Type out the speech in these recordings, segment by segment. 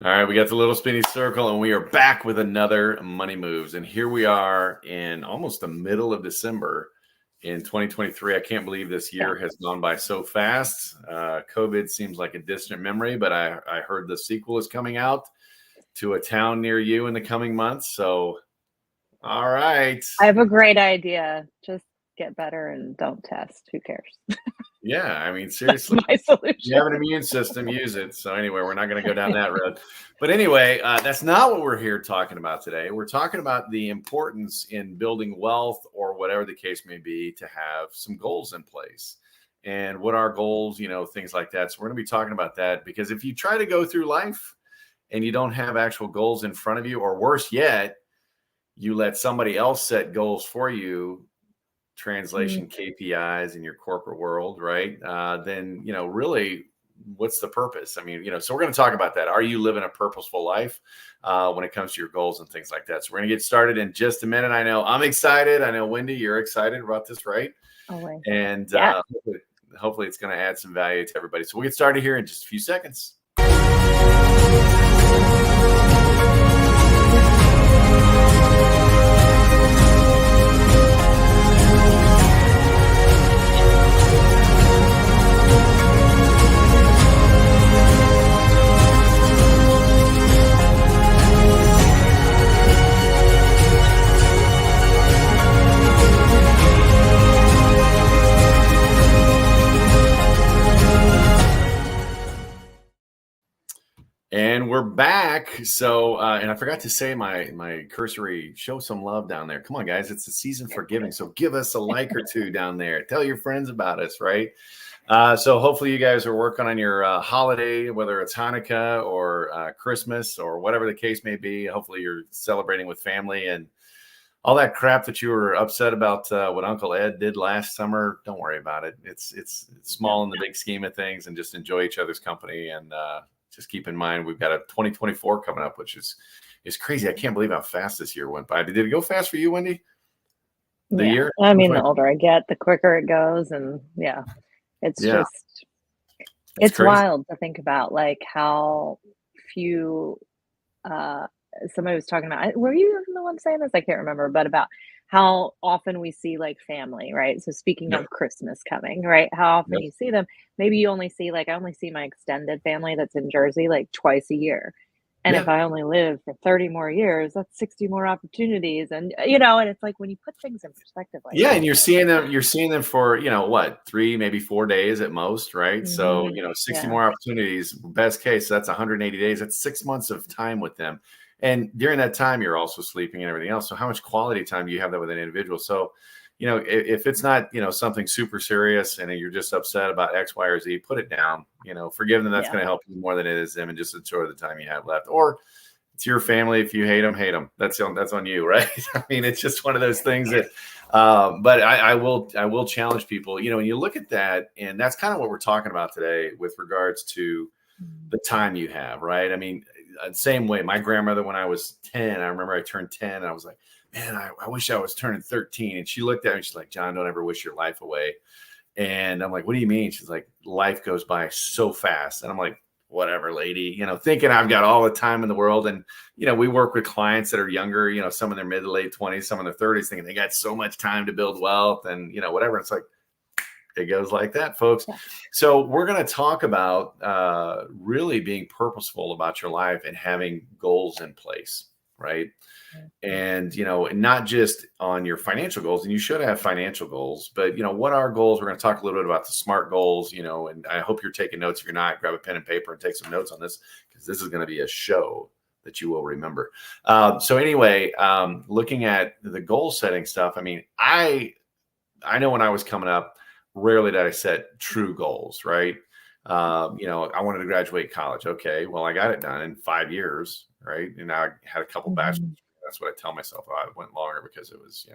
All right, we got the little spinny circle, and we are back with another Money Moves. And here we are in almost the middle of December in 2023. I can't believe this Yeah. year has gone by so fast. COVID seems like a distant memory, but I heard the sequel is coming out to a town near you in the coming months. So, all right. I have a great idea. Just get better and don't test. Who cares? Yeah, I mean, That's seriously. my solution. You have an immune system, use it. So anyway, we're not going to go down that road. But anyway, that's not what we're here talking about today. We're talking about the importance in building wealth or whatever the case may be to have some goals in place. And what are goals, things like that. So we're going to be talking about that because if you try to go through life and you don't have actual goals in front of you, or worse yet, you let somebody else set goals for you, translation KPIs in your corporate world, right? Then, really, what's the purpose? I mean, so we're going to talk about that. Are you living a purposeful life when it comes to your goals and things like that? So we're going to get started in just a minute. I know I'm excited. I know, Wendy, you're excited about this, right? Always. And Yeah. hopefully it's going to add some value to everybody. So we'll get started here in just a few seconds. And we're back. So, and I forgot to say my cursory, show some love down there. Come on, guys. It's the season for giving. So give us a like or two down there. Tell your friends about us, right? So hopefully you guys are working on your holiday, whether it's Hanukkah or Christmas or whatever the case may be. Hopefully you're celebrating with family and all that crap that you were upset about what Uncle Ed did last summer. Don't worry about it. It's small in the big scheme of things, and just enjoy each other's company. And just keep in mind, we've got a 2024 coming up, which is crazy. I can't believe how fast this year went by. Did it go fast for you, Wendy? The year? I mean, the older I get, the quicker it goes. And it's just, it's crazy. wild to think about like how few, somebody was talking about, were you the one saying this? I can't remember, but about how often we see like family, right? So speaking of Christmas coming, right? How often you see them, maybe you only see I only see my extended family that's in Jersey like twice a year. And if I only live for 30 more years, that's 60 more opportunities. And, and it's like when you put things in perspective, like, and you're seeing them for, what, 3, maybe 4 days at most, right? So, 60 more opportunities, best case, that's 180 days. That's 6 months of time with them. And during that time, you're also sleeping and everything else. So how much quality time do you have that with an individual? So, if it's not, something super serious and you're just upset about X, Y, or Z, put it down, forgive them. That's going to help you more than it is them, and just enjoy the time you have left. Or it's your family. If you hate them. That's on you, right? I mean, it's just one of those things that, but I will challenge people, when you look at that, and that's kind of what we're talking about today with regards to the time you have, right? I mean, same way, my grandmother, when I was 10, I remember I turned 10 and I was like, man, I wish I was turning 13. And she looked at me and she's like, John, don't ever wish your life away. And I'm like, what do you mean? She's like, life goes by so fast. And I'm like, whatever, lady, thinking I've got all the time in the world. And, we work with clients that are younger, some in their mid to late 20s, some in their 30s, thinking they got so much time to build wealth and, whatever. It's like, it goes like that, folks. Yeah. So we're going to talk about really being purposeful about your life and having goals in place, right? And, not just on your financial goals, and you should have financial goals, but, what are goals? We're going to talk a little bit about the SMART goals, and I hope you're taking notes. If you're not, grab a pen and paper and take some notes on this, because this is going to be a show that you will remember. So anyway, looking at the goal setting stuff, I mean, I know when I was coming up, rarely did I set true goals, right? I wanted to graduate college. Okay, well, I got it done in 5 years, right? And I had a couple bachelor's. That's what I tell myself. Oh, it went longer because it was,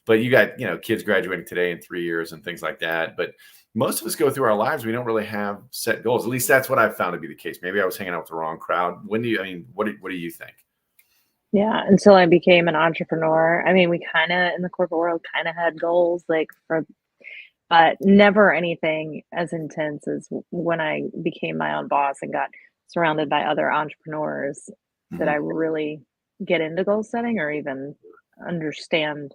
but you got, kids graduating today in 3 years and things like that. But most of us go through our lives, we don't really have set goals. At least that's what I've found to be the case. Maybe I was hanging out with the wrong crowd. What do you think? Yeah, until I became an entrepreneur. I mean, we kind of in the corporate world kind of had goals but never anything as intense as when I became my own boss and got surrounded by other entrepreneurs that I Mhm. really get into goal setting or even understand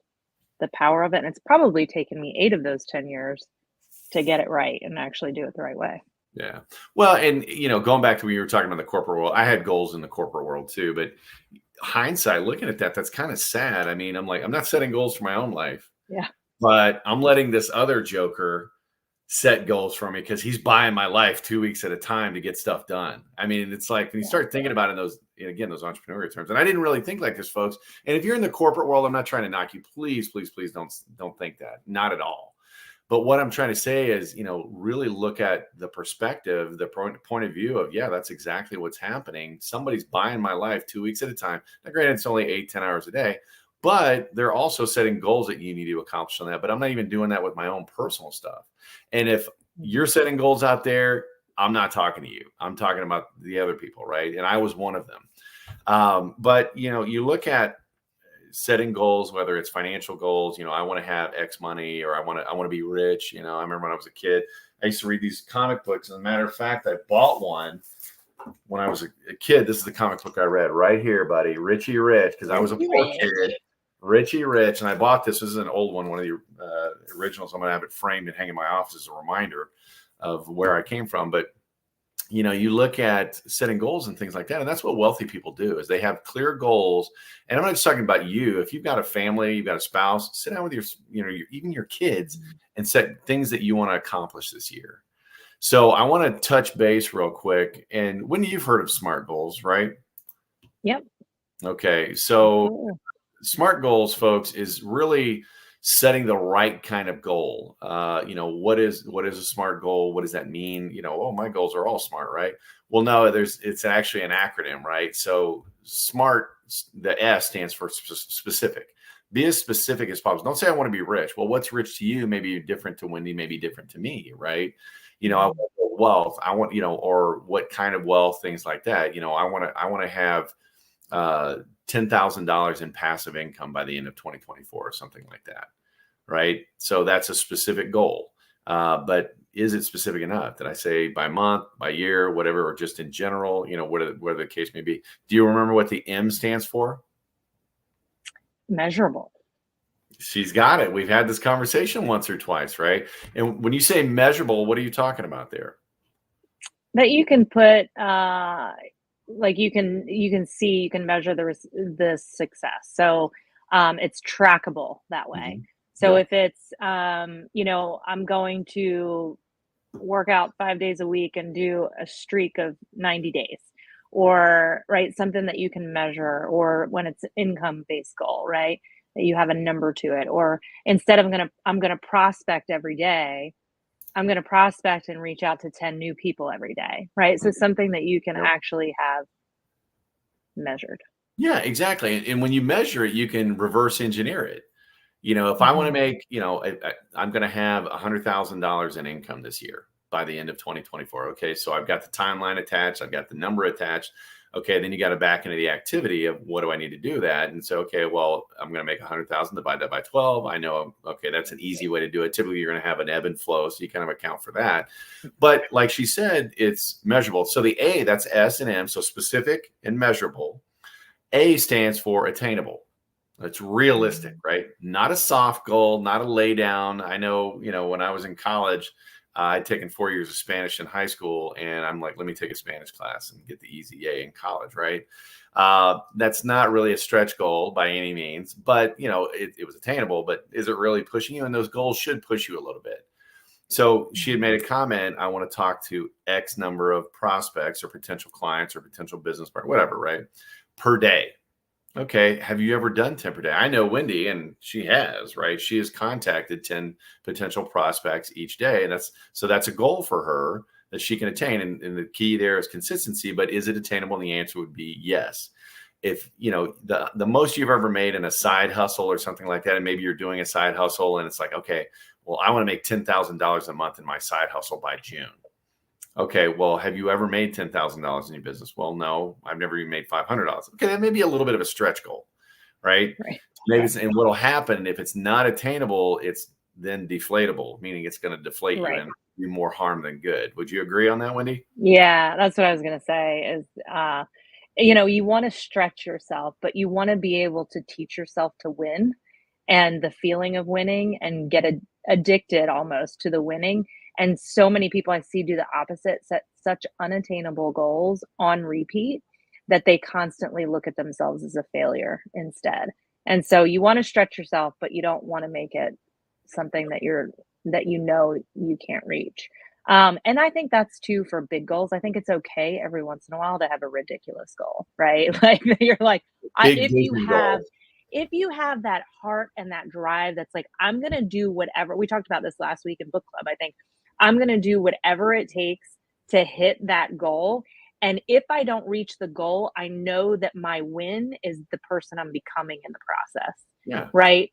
the power of it. And it's probably taken me 8 of those 10 years to get it right and actually do it the right way. Yeah. Well, and going back to when you were talking about the corporate world, I had goals in the corporate world too, but hindsight, looking at that, that's kind of sad. I mean, I'm like, I'm not setting goals for my own life, Yeah. but I'm letting this other joker set goals for me because he's buying my life 2 weeks at a time to get stuff done. I mean, it's like when you Yeah. start thinking about it in those, again, those entrepreneurial terms, and I didn't really think like this, folks. And if you're in the corporate world, I'm not trying to knock you. Please, please, please don't think that. Not at all. But what I'm trying to say is, really look at the perspective, the point of view of, yeah, that's exactly what's happening. Somebody's buying my life 2 weeks at a time. Now, granted, it's only 8, 10 hours a day, but they're also setting goals that you need to accomplish on that. But I'm not even doing that with my own personal stuff. And if Mhm. you're setting goals out there, I'm not talking to you. I'm talking about the other people, right? And I was one of them. But you look at setting goals, whether it's financial goals, I want to have X money or I want to be rich. I remember when I was a kid, I used to read these comic books. As a matter of fact, I bought one when I was a kid. This is the comic book I read right here, buddy. Richie Rich, because I was a Richie poor Rich. kid. Richie Rich, and I bought this. This is an old one of the originals. I'm gonna have it framed and hang in my office as a reminder of where I came from. But you look at setting goals and things like that, and that's what wealthy people do is they have clear goals. And I'm not just talking about you. If you've got a family, you've got a spouse, sit down with even your kids Mhm. and set things that you want to accomplish this year. So I want to touch base real quick. And when you've heard of SMART goals, right? Yep. Okay. So Absolutely. SMART goals, folks, is really setting the right kind of goal. What is a SMART goal? What does that mean? Oh, my goals are all SMART, right? Well, no, it's actually an acronym, right? So SMART, the S stands for specific. Be as specific as possible. Don't say I want to be rich. Well, what's rich to you may be different to Wendy, may be different to me, right? I Mhm. want wealth. I want, or what kind of wealth, things like that. I want to have $10,000 in passive income by the end of 2024 or something like that. Right. So that's a specific goal. But is it specific enough? Did I say by month, by year, whatever, or just in general, whatever the case may be? Do you remember what the M stands for? Measurable. She's got it. We've had this conversation once or twice, right? And when you say measurable, what are you talking about there? That you can put, like you can see, you can measure the success. So, it's trackable that way. Mhm. So Yep. if it's, I'm going to work out 5 days a week and do a streak of 90 days, or, right, something that you can measure, or when it's income-based goal, right, that you have a number to it, or instead of I'm gonna prospect every day, I'm gonna prospect and reach out to 10 new people every day, right? So Mhm. something that you can Yep. actually have measured. Yeah, exactly. And when you measure it, you can reverse engineer it. If I want to Mhm. make, I'm going to have $100,000 in income this year by the end of 2024. Okay. So I've got the timeline attached. I've got the number attached. Okay. Then you got to back into the activity of what do I need to do that? And so, okay, well, I'm going to make 100,000, divide that by 12. I know, okay, that's an easy way to do it. Typically you're going to have an ebb and flow. So you kind of account for that. But like she said, it's measurable. So the A, that's S and M. So specific and measurable. A stands for attainable. It's realistic, Mhm. right? Not a soft goal, not a lay down. I know, when I was in college, I'd taken 4 years of Spanish in high school, and I'm like, let me take a Spanish class and get the easy A in college, right? That's not really a stretch goal by any means, but it was attainable. But is it really pushing you? And those goals should push you a little bit. So she had Mhm. made a comment. I want to talk to X number of prospects or potential clients or potential business partner, whatever, right? Per day. Okay. Have you ever done 10 per day? I know Wendy, and she has, right? She has contacted 10 potential prospects each day. And that's a goal for her that she can attain. And the key there is consistency, but is it attainable? And the answer would be yes. If the most you've ever made in a side hustle or something like that, and maybe you're doing a side hustle and it's like, okay, well, I want to make $10,000 a month in my side hustle by June. Okay, well, have you ever made $10,000 in your business? Well, no, I've never even made $500. Okay, that may be a little bit of a stretch goal, right? Right. Maybe Yeah. and what'll happen if it's not attainable, it's then deflatable, meaning it's going to deflate you. Right. And do more harm than good. Would you agree on that, Wendy? Yeah, that's what I was gonna say is, you know, you wanna stretch yourself, but you wanna be able to teach yourself to win and the feeling of winning and get addicted almost to the winning. And so many people I see do the opposite, set such unattainable goals on repeat that they constantly look at themselves as a failure instead. And so you wanna stretch yourself, but you don't wanna make it something that you know you can't reach. And I think that's too for big goals. I think it's okay every once in a while to have a ridiculous goal, right? Like you're like, Big vision goals. if you have that heart and that drive that's like, I'm gonna do whatever. We talked about this last week in book club. I think I'm gonna do whatever it takes to hit that goal. And if I don't reach the goal, I know that my win is the person I'm becoming in the process, Yeah. right?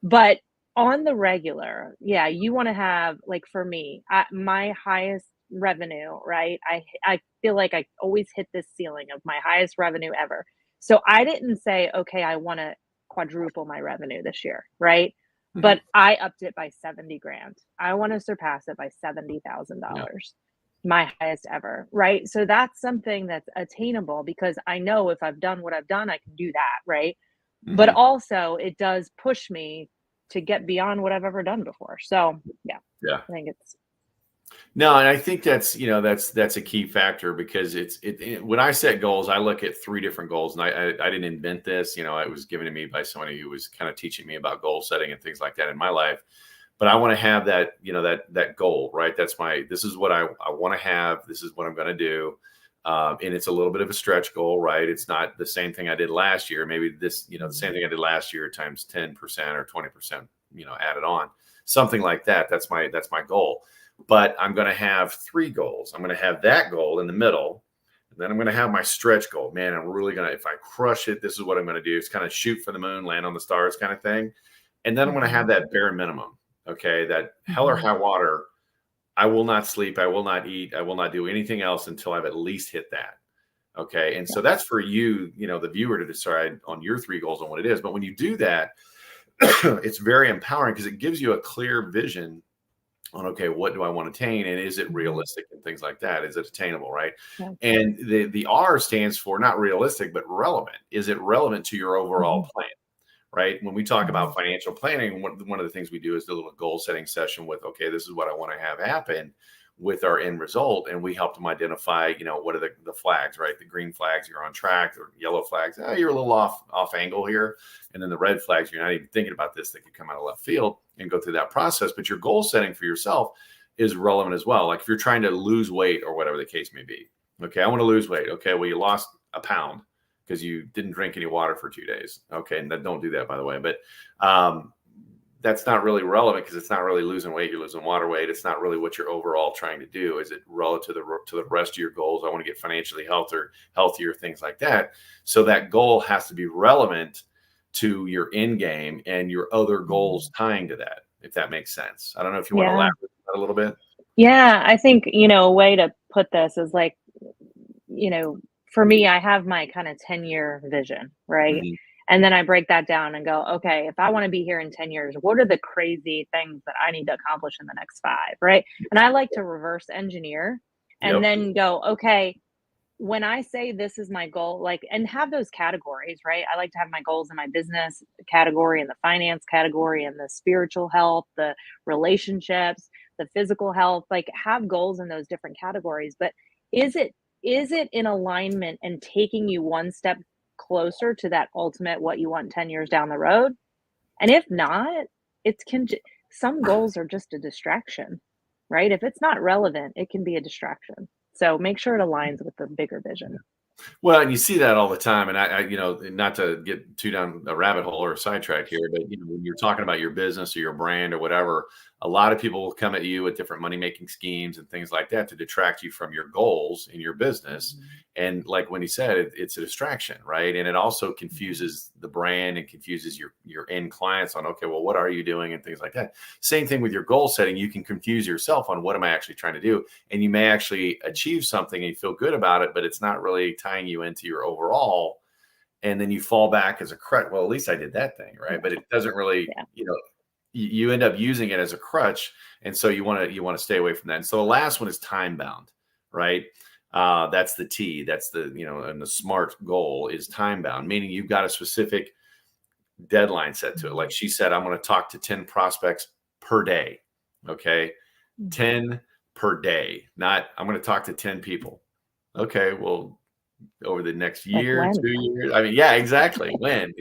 But on the regular, yeah, you wanna have like, for me, my highest revenue, right? I feel like I always hit this ceiling of my highest revenue ever. So I didn't say, "Okay, I wanna quadruple my revenue this year," right? Mhm. But I upped it by 70 grand. I wanna surpass it by Yeah. $70,000, my highest ever, right? So that's something that's attainable because I know if I've done what I've done, I can do that, right? But Mhm. also it does push me to get beyond what I've ever done before. So, yeah, Yeah. I think it's No, and I think that's, that's a key factor because when I set goals, I look at three different goals, and I didn't invent this. It was given to me by somebody who was kind of teaching me about goal setting and things like that in my life. But I want to have that, that goal, right? This is what I want to have. This is what I'm going to do. And it's a little bit of a stretch goal, right? It's not the same thing I did last year. Maybe the same thing I did last year times 10% or 20%, added on, something like that. That's my goal. But I'm going to have three goals. I'm going to have that goal in the middle. And then I'm going to have my stretch goal. Man, I'm really going to, if I crush it, this is what I'm going to do. It's kind of shoot for the moon, land on the stars kind of thing. And then I'm going to have mhm, that bare minimum. Okay. That hell or mhm, high water. I will not sleep. I will not eat. I will not do anything else until I've at least hit that. Okay. And yeah, so that's for you, the viewer to decide on your three goals and what it is. But when you do that, it's very empowering because it gives you a clear vision on, okay, what do I want to attain, and is it mhm, realistic and things like that? Is it attainable, right? yeah, And the R stands for not realistic but relevant. Is it relevant to your overall mhm, plan? Right. When we talk about mhm, financial planning, one of the things we do is the little goal setting session with, okay, this is what I want to have happen with our end result. And we help them identify, what are the flags, right? The green flags, you're on track. The yellow flags, oh, you're a little off angle here. And then the red flags, you're not even thinking about this. That could come out of left field and go through that process. But your goal setting for yourself is relevant as well. Like if you're trying to lose weight or whatever the case may be. Okay, I want to lose weight. Okay, well, you lost a pound because you didn't drink any water for 2 days. Okay, and don't do that, by the way. But that's not really relevant because it's not really losing weight. You're losing water weight. It's not really what you're overall trying to do. Is it relative to the rest of your goals? I want to get financially healthier, things like that. So that goal has to be relevant to your end game and your other goals mhm. tying to that. If that makes sense. I don't know if you want to Yeah. elaborate on that a little bit. Yeah, I think, a way to put this is like, you know, for me, I have my kind of 10-year vision, right? Mhm. And then I break that down and go, okay, if I want to be here in 10 years, what are the crazy things that I need to accomplish in the next 5, right? And I like to reverse engineer and Yep. then go, okay, when I say this is my goal, like, and have those categories, right? I like to have my goals in my business category and the finance category and the spiritual health, the relationships, the physical health, like have goals in those different categories. But is it is it in alignment and taking you one step closer to that ultimate what you want 10 years down the road? And if not, it's some goals are just a distraction, right? If it's not relevant, it can be a distraction. So make sure it aligns with the bigger vision. Well, and you see that all the time, and not to get too down a rabbit hole or a sidetrack here, but when you're talking about your business or your brand or whatever, a lot of people will come at you with different money making schemes and things like that to detract you from your goals in your business. Mhm, And like when he said, it's a distraction, right? And it also mhm, confuses the brand and confuses your end clients on, okay, well, what are you doing and things like that. Same thing with your goal setting. You can confuse yourself on what am I actually trying to do, and you may actually achieve something and you feel good about it, but it's not really tying you into your overall. And then you fall back as a credit. Well, at least I did that thing, right? yeah, But it doesn't really, yeah, you end up using it as a crutch. And so you want to stay away from that. And so the last one is time bound, right? That's the T. That's the, and the SMART goal is time bound, meaning you've got a specific deadline set to it. Like she said, I'm going to talk to 10 prospects per day. Okay. 10 per day. Not, I'm going to talk to 10 people. Okay. Well, over the next year, 2 years. I mean, yeah, exactly. When,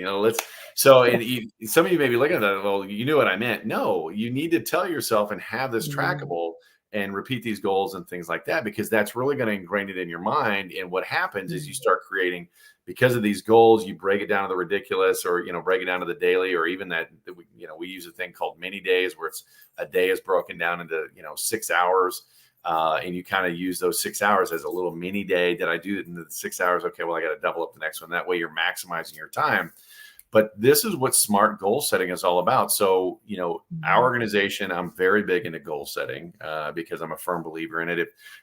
so some of you may be looking at that. Well, you knew what I meant. No, you need to tell yourself and have this trackable and repeat these goals and things like that, because that's really going to ingrain it in your mind. And what happens is you start creating, because of these goals, you break it down to the ridiculous, or, break it down to the daily, or even that, we use a thing called mini days, where it's a day is broken down into, 6 hours. And you kind of use those 6 hours as a little mini day. Did I do it in the 6 hours? Okay, well, I got to double up the next one. That way you're maximizing your time. But this is what SMART goal setting is all about. So, our organization, I'm very big into goal setting because I'm a firm believer in it.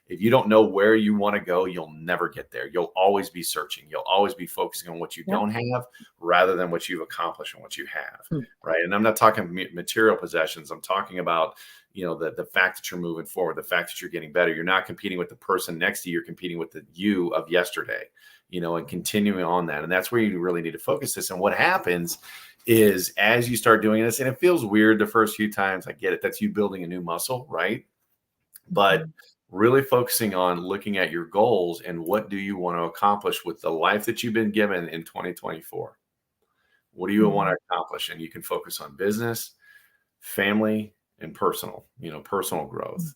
If you don't know where you want to go, you'll never get there. You'll always be searching. You'll always be focusing on what you don't have rather than what you've accomplished and what you have. Right. And I'm not talking material possessions. I'm talking about, the fact that you're moving forward, the fact that you're getting better. You're not competing with the person next to you. You're competing with the you of yesterday, and continuing on that. And that's where you really need to focus this. And what happens is, as you start doing this, and it feels weird the first few times, I get it. That's you building a new muscle, right? But really focusing on looking at your goals and what do you want to accomplish with the life that you've been given in 2024? What do you want to accomplish? And you can focus on business, family, and personal growth,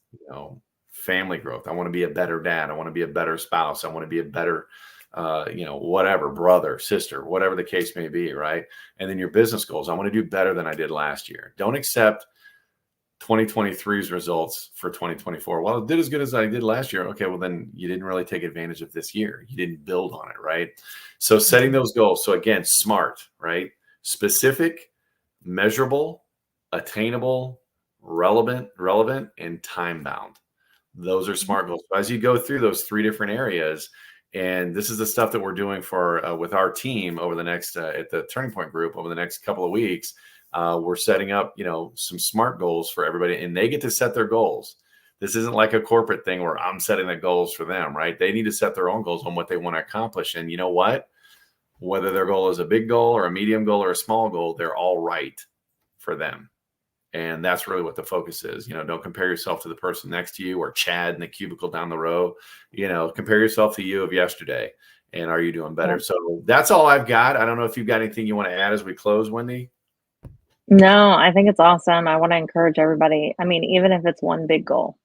family growth. I want to be a better dad. I want to be a better spouse. I want to be a better, whatever, brother, sister, whatever the case may be. Right. And then your business goals. I want to do better than I did last year. Don't accept 2023's results for 2024. Well, it did as good as I did last year. Okay. Well, then you didn't really take advantage of this year. You didn't build on it. Right. So setting those goals. So again, SMART, right? Specific, measurable, attainable, relevant, and time bound. Those are SMART goals. So as you go through those 3 different areas, and this is the stuff that we're doing for with our team over the next at the Turning Point Group over the next couple of weeks, we're setting up some SMART goals for everybody, and they get to set their goals. This isn't like a corporate thing where I'm setting the goals for them, right? They need to set their own goals on what they want to accomplish. And you know what? Whether their goal is a big goal or a medium goal or a small goal, they're all right for them. And that's really what the focus is. Don't compare yourself to the person next to you or Chad in the cubicle down the row. Compare yourself to you of yesterday. And are you doing better? So that's all I've got. I don't know if you've got anything you want to add as we close, Wendy. No, I think it's awesome. I want to encourage everybody. I mean, even if it's one big goal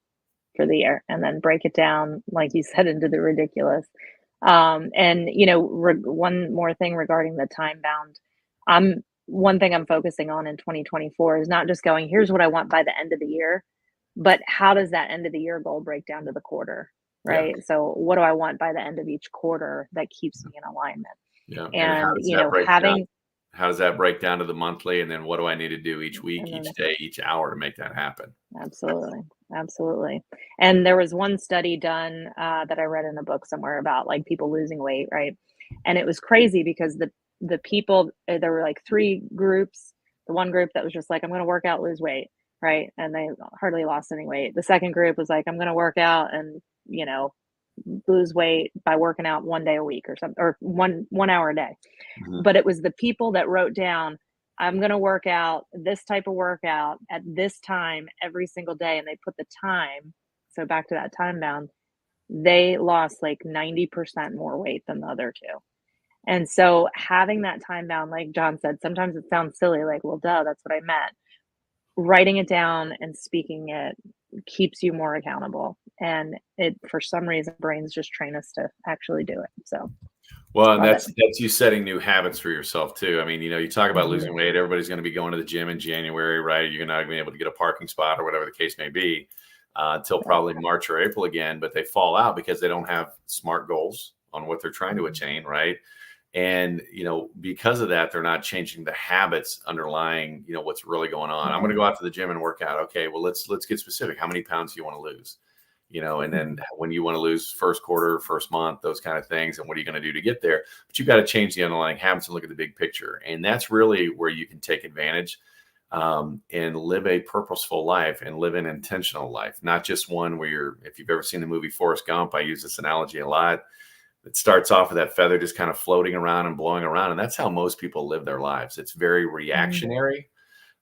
for the year, and then break it down, like you said, into the ridiculous. And one more thing regarding the time bound. One thing I'm focusing on in 2024 is not just going, here's what I want by the end of the year, but how does that end of the year goal break down to the quarter, right? Yeah. So what do I want by the end of each quarter that keeps me in alignment? Yeah. And how does that break down to the monthly? And then what do I need to do each week, each day, each hour to make that happen? Absolutely. And there was one study done that I read in a book somewhere about like people losing weight, right? And it was crazy because the people, there were like 3 groups. The one group that was just like, I'm going to work out, lose weight, right? And they hardly lost any weight. The second group was like, I'm going to work out and, lose weight by working out 1 day a week or something, or one hour a day. But it was the people that wrote down, I'm going to work out this type of workout at this time every single day. And they put the time. So back to that time bound, they lost like 90% more weight than the other 2. And so having that time bound, like Jon said, sometimes it sounds silly, like, well, duh, that's what I meant. Writing it down and speaking it keeps you more accountable. And it, for some reason, brains just train us to actually do it. So, well, and that's you setting new habits for yourself too. I mean, you talk about losing weight. Everybody's going to be going to the gym in January, right? You're not going to be able to get a parking spot or whatever the case may be until probably March or April again. But they fall out because they don't have SMART goals on what they're trying to attain, right? And, because of that, they're not changing the habits underlying, what's really going on. I'm going to go out to the gym and work out. Okay, well, let's get specific. How many pounds do you want to lose? And then when you want to lose first quarter, first month, those kind of things. And what are you going to do to get there? But you've got to change the underlying habits and look at the big picture. And that's really where you can take advantage and live a purposeful life and live an intentional life, not just one where you're, if you've ever seen the movie Forrest Gump, I use this analogy a lot. It starts off with that feather just kind of floating around and blowing around. And that's how most people live their lives. It's very reactionary.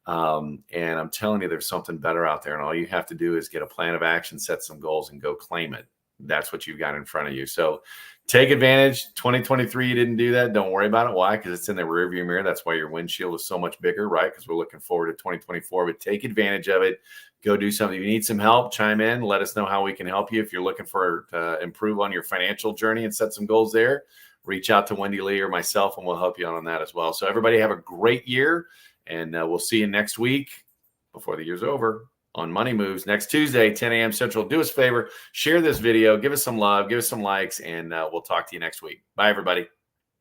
And I'm telling you, there's something better out there. And all you have to do is get a plan of action, set some goals, and go claim it. That's what you've got in front of you. So take advantage. 2023, you didn't do that. Don't worry about it. Why? Because it's in the rearview mirror. That's why your windshield is so much bigger, right? Because we're looking forward to 2024. But take advantage of it. Go do something. If you need some help, chime in. Let us know how we can help you. If you're looking for to improve on your financial journey and set some goals there, reach out to Wendy Lee or myself, and we'll help you out on that as well. So everybody have a great year, and we'll see you next week before the year's over on Money Moves next Tuesday, 10 a.m. Central. Do us a favor, share this video, give us some love, give us some likes, and we'll talk to you next week. Bye, everybody.